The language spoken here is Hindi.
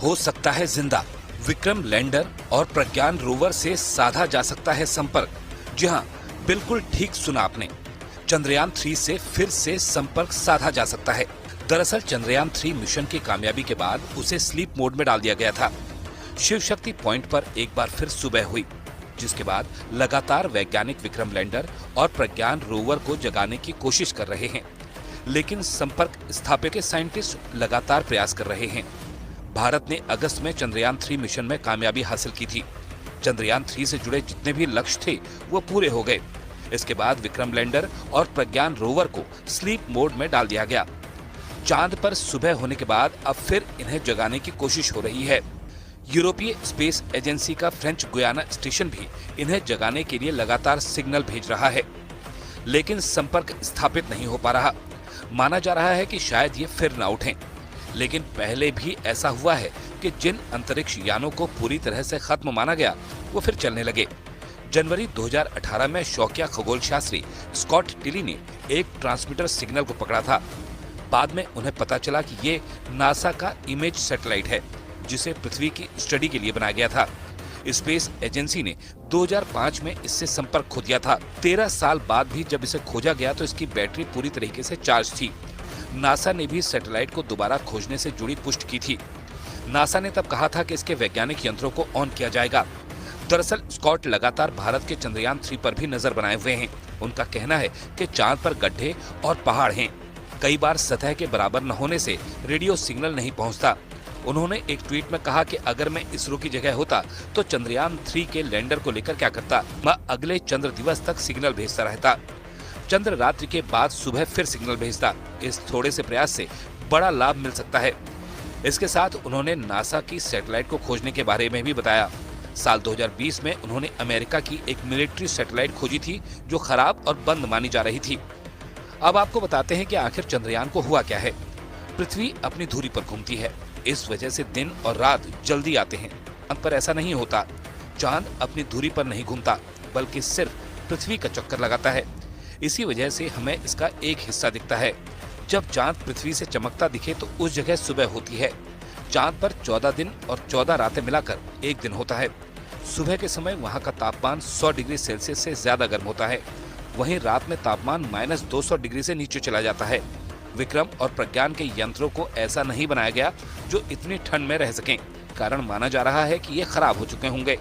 हो सकता है जिंदा। विक्रम लैंडर और प्रज्ञान रोवर से साधा जा सकता है संपर्क। जी हाँ, बिल्कुल ठीक सुना आपने। चंद्रयान 3 से फिर से संपर्क साधा जा सकता है। दरअसल चंद्रयान 3 मिशन की कामयाबी के बाद उसे स्लीप मोड में डाल दिया गया था। शिव शक्ति पॉइंट पर एक बार फिर सुबह हुई, जिसके बाद लगातार वैज्ञानिक विक्रम लैंडर और प्रज्ञान रोवर को जगाने की कोशिश कर रहे हैं, लेकिन संपर्क स्थापित के साइंटिस्ट लगातार प्रयास कर रहे हैं। भारत ने अगस्त में चंद्रयान 3 मिशन में कामयाबी हासिल की थी। चंद्रयान 3 से जुड़े जितने भी लक्ष्य थे वो पूरे हो गए। इसके बाद विक्रम लैंडर और प्रज्ञान रोवर को स्लीप मोड में डाल दिया गया। चांद पर सुबह होने के बाद अब फिर इन्हें जगाने की कोशिश हो रही है। यूरोपीय स्पेस एजेंसी का फ्रेंच गुयाना स्टेशन भी इन्हें जगाने के लिए लगातार सिग्नल भेज रहा है, लेकिन संपर्क स्थापित नहीं हो पा रहा। माना जा रहा है कि शायद ये फिर न उठें, लेकिन पहले भी ऐसा हुआ है कि जिन अंतरिक्ष यानों को पूरी तरह से खत्म माना गया वो फिर चलने लगे। जनवरी 2018 में शौकिया खगोल शास्त्री स्कॉट टिली ने एक ट्रांसमीटर सिग्नल को पकड़ा था। बाद में उन्हें पता चला कि ये नासा का इमेज सैटेलाइट है, जिसे पृथ्वी की स्टडी के लिए बनाया गया था। स्पेस एजेंसी ने 2005 में इससे संपर्क खो दिया था। 13 साल बाद भी जब इसे खोजा गया तो इसकी बैटरी पूरी तरीके से चार्ज थी। नासा ने भी सैटेलाइट को दोबारा खोजने से जुड़ी पुष्टि की थी। नासा ने तब कहा था कि इसके वैज्ञानिक यंत्रों को ऑन किया जाएगा। दरअसल स्कॉट लगातार भारत के चंद्रयान 3 पर भी नजर बनाए हुए हैं। उनका कहना है कि चांद पर गड्ढे और पहाड़ हैं। कई बार सतह के बराबर न होने से रेडियो सिग्नल नहीं पहुंचता। उन्होंने एक ट्वीट में कहा कि अगर मैं इसरो की जगह होता तो चंद्रयान 3 के लैंडर को लेकर क्या करता, मैं अगले चंद्र दिवस तक सिग्नल भेजता रहता, चंद्र रात्रि के बाद सुबह फिर सिग्नल भेजता। इस थोड़े से प्रयास से बड़ा लाभ मिल सकता है। इसके साथ उन्होंने नासा की सैटेलाइट को खोजने के बारे में भी बताया। साल 2020 में उन्होंने अमेरिका की एक मिलिट्री सैटेलाइट खोजी थी जो खराब और बंद मानी जा रही थी। अब आपको बताते हैं कि आखिर चंद्रयान को हुआ क्या है। पृथ्वी अपनी धुरी पर घूमती है, इस वजह से दिन और रात जल्दी आते हैं। चांद पर ऐसा नहीं होता। चांद अपनी धुरी पर नहीं घूमता, बल्कि सिर्फ पृथ्वी का चक्कर लगाता है। इसी वजह से हमें इसका एक हिस्सा दिखता है। जब चांद पृथ्वी से चमकता दिखे तो उस जगह सुबह होती है। चांद पर 14 दिन और 14 रातें मिलाकर एक दिन होता है। सुबह के समय वहाँ का तापमान 100 डिग्री सेल्सियस से ज्यादा गर्म होता है। वहीं रात में तापमान -200 डिग्री से नीचे चला जाता है। विक्रम और प्रज्ञान के यंत्रों को ऐसा नहीं बनाया गया जो इतनी ठंड में रह सकें। कारण माना जा रहा है कि ये खराब हो चुके होंगे।